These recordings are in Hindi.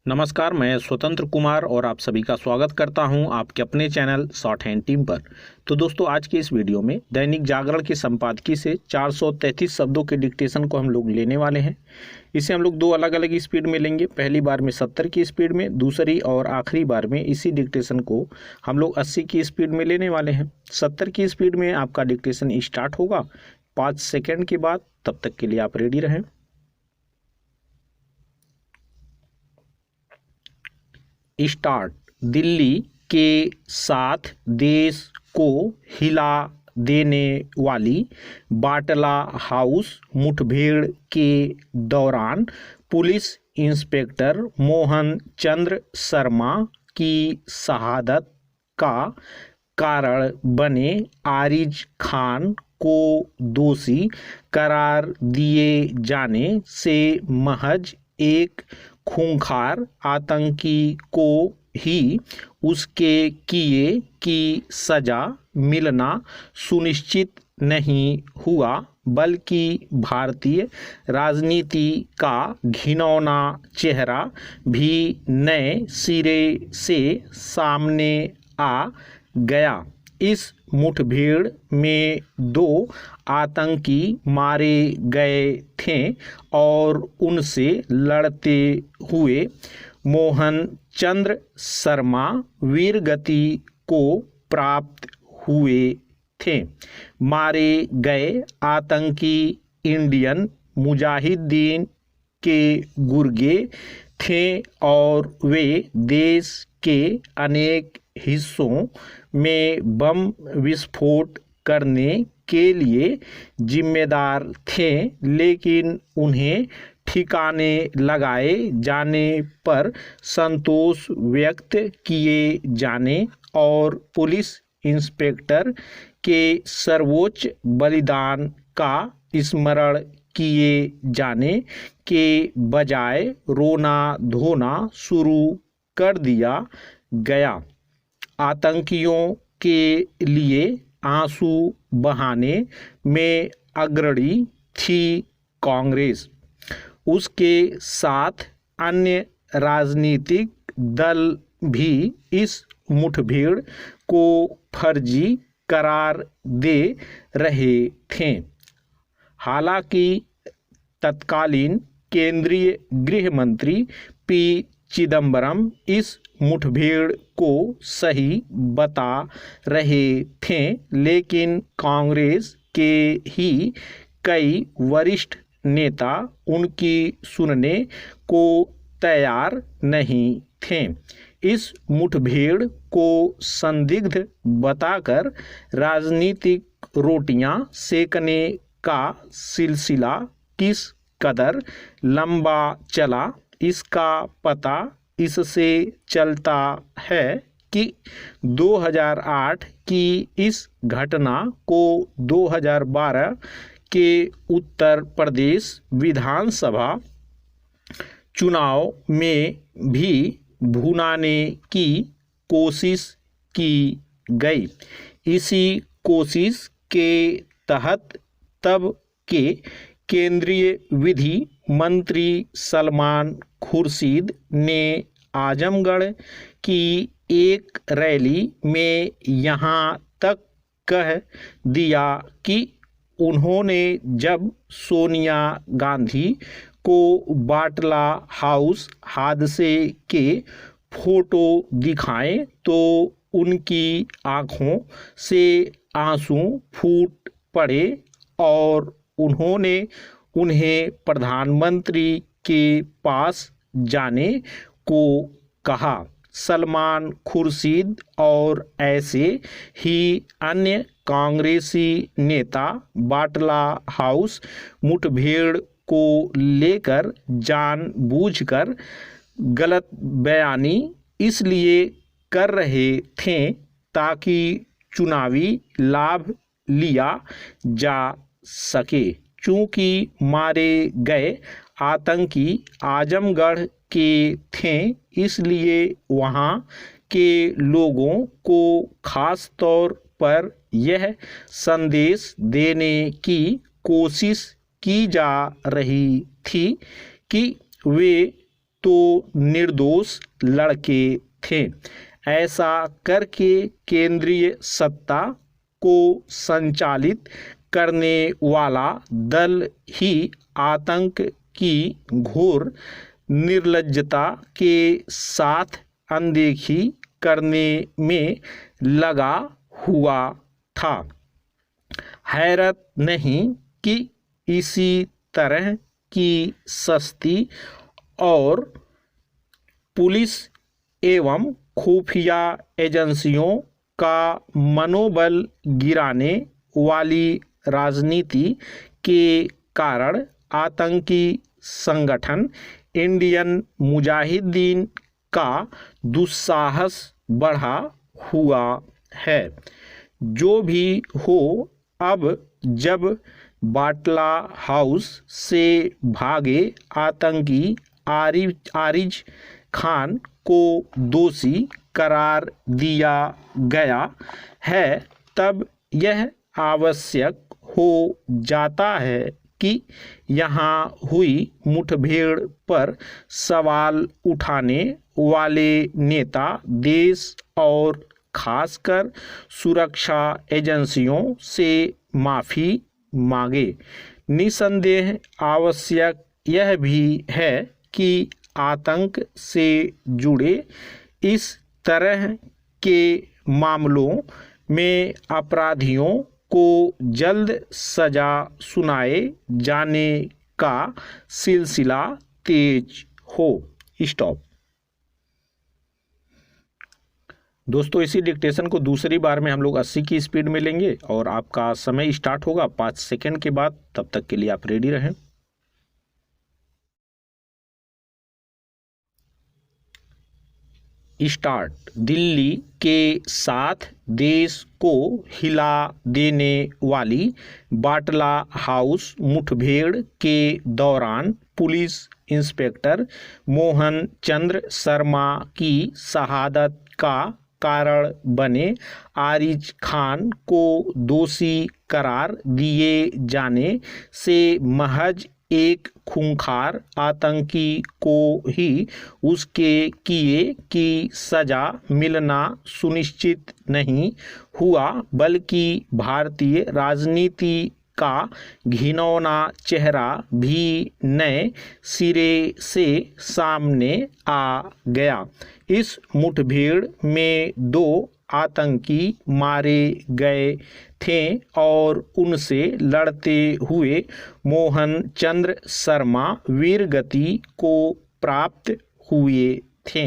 नमस्कार, मैं स्वतंत्र कुमार और आप सभी का स्वागत करता हूं आपके अपने चैनल शॉर्ट हैंड टीम पर। तो दोस्तों, आज के इस वीडियो में दैनिक जागरण के संपादकीय से 433 शब्दों के डिक्टेशन को हम लोग लेने वाले हैं। इसे हम लोग दो अलग अलग स्पीड में लेंगे। पहली बार में 70 की स्पीड में, दूसरी और आखिरी बार में इसी डिक्टेशन को हम लोग 80 की स्पीड में लेने वाले हैं। 70 की स्पीड में आपका डिक्टेशन स्टार्ट होगा 5 सेकेंड के बाद। तब तक के लिए आप रेडी रहें। स्टार्ट। दिल्ली के साथ देश को हिला देने वाली बाटला हाउस मुठभेड़ के दौरान पुलिस इंस्पेक्टर मोहन चंद्र शर्मा की शहादत का कारण बने आरिज खान को दोषी करार दिए जाने से महज एक खूंखार आतंकी को ही उसके किए की सजा मिलना सुनिश्चित नहीं हुआ, बल्कि भारतीय राजनीति का घिनौना चेहरा भी नए सिरे से सामने आ गया। इस मुठभेड़ में 2 आतंकी मारे गए थे और उनसे लड़ते हुए मोहन चंद्र शर्मा वीरगति को प्राप्त हुए थे। मारे गए आतंकी इंडियन मुजाहिदीन के गुर्गे थे और वे देश के अनेक हिस्सों में बम विस्फोट करने के लिए जिम्मेदार थे, लेकिन उन्हें ठिकाने लगाए जाने पर संतोष व्यक्त किए जाने और पुलिस इंस्पेक्टर के सर्वोच्च बलिदान का स्मरण किए जाने के बजाय रोना धोना शुरू कर दिया गया। आतंकियों के लिए आंसू बहाने में अग्रणी थी कांग्रेस। उसके साथ अन्य राजनीतिक दल भी इस मुठभेड़ को फर्जी करार दे रहे थे। हालांकि तत्कालीन केंद्रीय गृह मंत्री पी चिदंबरम इस मुठभेड़ को सही बता रहे थे, लेकिन कांग्रेस के ही कई वरिष्ठ नेता उनकी सुनने को तैयार नहीं थे। इस मुठभेड़ को संदिग्ध बताकर राजनीतिक रोटियां सेकने का सिलसिला किस कदर लंबा चला, इसका पता इससे चलता है कि 2008 की इस घटना को 2012 के उत्तर प्रदेश विधानसभा चुनाव में भी भुनाने की कोशिश की गई। इसी कोशिश के तहत तब के केंद्रीय विधि मंत्री सलमान खुर्शीद ने आजमगढ़ की एक रैली में यहाँ तक कह दिया कि उन्होंने जब सोनिया गांधी को बाटला हाउस हादसे के फोटो दिखाए तो उनकी आँखों से आंसू फूट पड़े और उन्होंने उन्हें प्रधानमंत्री के पास जाने को कहा। सलमान खुर्शीद और ऐसे ही अन्य कांग्रेसी नेता बाटला हाउस मुठभेड़ को लेकर जानबूझकर गलत बयानी इसलिए कर रहे थे ताकि चुनावी लाभ लिया जा सके। चूंकि मारे गए आतंकी आजमगढ़ के थे, इसलिए वहाँ के लोगों को खास तौर पर यह संदेश देने की कोशिश की जा रही थी कि वे तो निर्दोष लड़के थे। ऐसा करके केंद्रीय सत्ता को संचालित करने वाला दल ही आतंक की घोर निर्लज्जता के साथ अनदेखी करने में लगा हुआ था। हैरत नहीं कि इसी तरह की सस्ती और पुलिस एवं खुफिया एजेंसियों का मनोबल गिराने वाली राजनीति के कारण आतंकी संगठन इंडियन मुजाहिदीन का दुस्साहस बढ़ा हुआ है। जो भी हो, अब जब बाटला हाउस से भागे आतंकी आरिज खान को दोषी करार दिया गया है, तब यह आवश्यक हो जाता है कि यहाँ हुई मुठभेड़ पर सवाल उठाने वाले नेता देश और खासकर सुरक्षा एजेंसियों से माफ़ी मांगे। निसंदेह आवश्यक यह भी है कि आतंक से जुड़े इस तरह के मामलों में अपराधियों को जल्द सजा सुनाए जाने का सिलसिला तेज हो। स्टॉप। दोस्तों, इसी डिक्टेशन को दूसरी बार में हम लोग 80 की स्पीड में लेंगे और आपका समय स्टार्ट होगा 5 सेकंड के बाद। तब तक के लिए आप रेडी रहें। स्टार्ट। दिल्ली के साथ देश को हिला देने वाली बाटला हाउस मुठभेड़ के दौरान पुलिस इंस्पेक्टर मोहन चंद्र शर्मा की शहादत का कारण बने आरिज खान को दोषी करार दिए जाने से महज एक खूंखार आतंकी को ही उसके किए की सजा मिलना सुनिश्चित नहीं हुआ, बल्कि भारतीय राजनीति का घिनौना चेहरा भी नए सिरे से सामने आ गया। इस मुठभेड़ में 2 आतंकी मारे गए थे और उनसे लड़ते हुए मोहन चंद्र शर्मा वीरगति को प्राप्त हुए थे।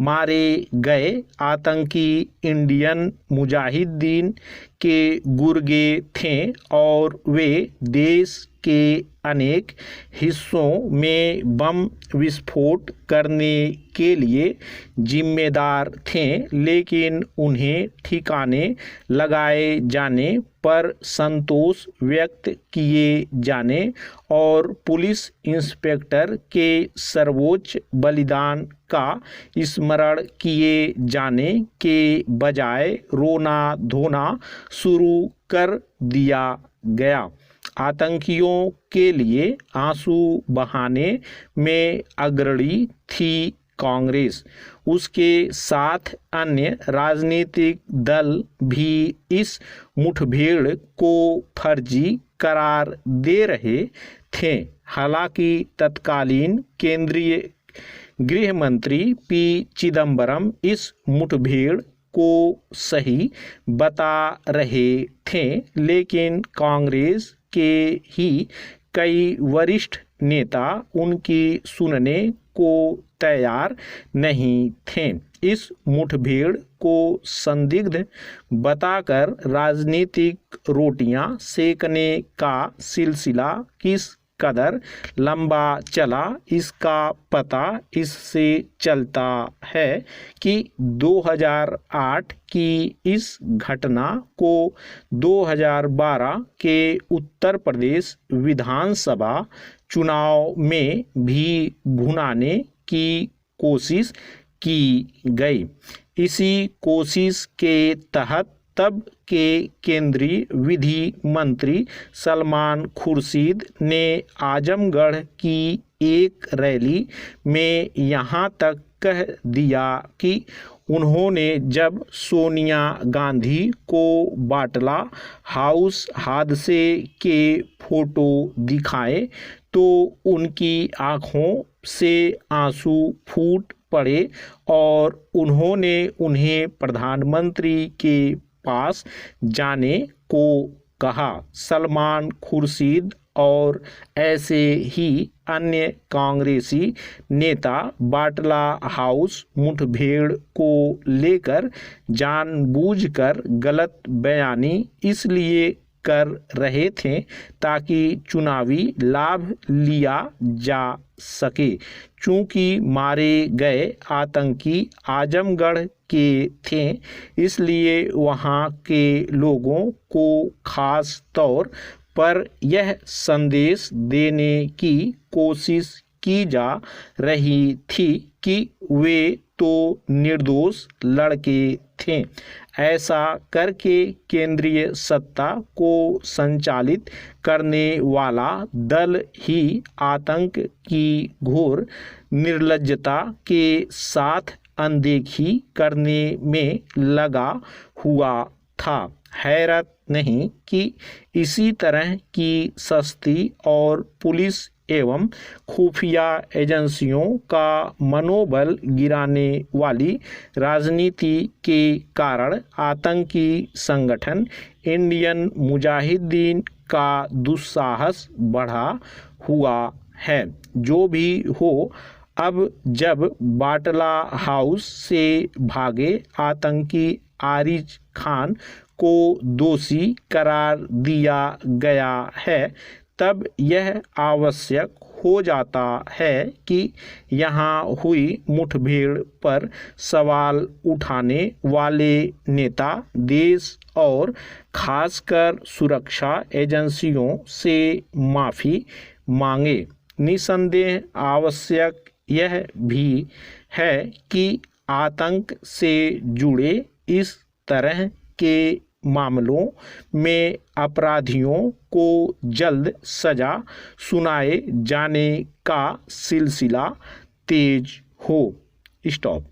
मारे गए आतंकी इंडियन मुजाहिदीन के गुर्गे थे और वे देश के अनेक हिस्सों में बम विस्फोट करने के लिए जिम्मेदार थे, लेकिन उन्हें ठिकाने लगाए जाने पर संतोष व्यक्त किए जाने और पुलिस इंस्पेक्टर के सर्वोच्च बलिदान का स्मरण किए जाने के बजाय रोना धोना शुरू कर दिया गया। आतंकियों के लिए आंसू बहाने में अग्रणी थी कांग्रेस। उसके साथ अन्य राजनीतिक दल भी इस मुठभेड़ को फर्जी करार दे रहे थे। हालांकि तत्कालीन केंद्रीय गृह मंत्री पी चिदंबरम इस मुठभेड़ को सही बता रहे थे, लेकिन कांग्रेस के ही कई वरिष्ठ नेता उनकी सुनने को तैयार नहीं थे। इस मुठभेड़ को संदिग्ध बताकर राजनीतिक रोटियां सेकने का सिलसिला किस कदर लंबा चला, इसका पता इससे चलता है कि 2008 की इस घटना को 2012 के उत्तर प्रदेश विधानसभा चुनाव में भी भुनाने की कोशिश की गई। इसी कोशिश के तहत तब के केंद्रीय विधि मंत्री सलमान खुर्शीद ने आजमगढ़ की एक रैली में यहाँ तक कह दिया कि उन्होंने जब सोनिया गांधी को बाटला हाउस हादसे के फोटो दिखाए तो उनकी आंखों से आंसू फूट पड़े और उन्होंने उन्हें प्रधानमंत्री के पास जाने को कहा। सलमान खुर्शीद और ऐसे ही अन्य कांग्रेसी नेता बाटला हाउस मुठभेड़ को लेकर जानबूझकर गलत बयानी इसलिए कर रहे थे ताकि चुनावी लाभ लिया जा सके। चूंकि मारे गए आतंकी आजमगढ़ के थे इसलिए वहां के लोगों को खास तौर पर यह संदेश देने की कोशिश की जा रही थी कि वे तो निर्दोष लड़के थे। ऐसा करके केंद्रीय सत्ता को संचालित करने वाला दल ही आतंक की घोर निर्लज्जता के साथ अनदेखी करने में लगा हुआ था। हैरत नहीं कि इसी तरह की सस्ती और पुलिस एवं खुफिया एजेंसियों का मनोबल गिराने वाली राजनीति के कारण आतंकी संगठन इंडियन मुजाहिदीन का दुस्साहस बढ़ा हुआ है। जो भी हो, अब जब बाटला हाउस से भागे आतंकी आरिज खान को दोषी करार दिया गया है तब यह आवश्यक हो जाता है कि यहाँ हुई मुठभेड़ पर सवाल उठाने वाले नेता देश और खासकर सुरक्षा एजेंसियों से माफ़ी मांगे। निसंदेह आवश्यक यह भी है कि आतंक से जुड़े इस तरह के मामलों में अपराधियों को जल्द सजा सुनाए जाने का सिलसिला तेज हो। स्टॉप।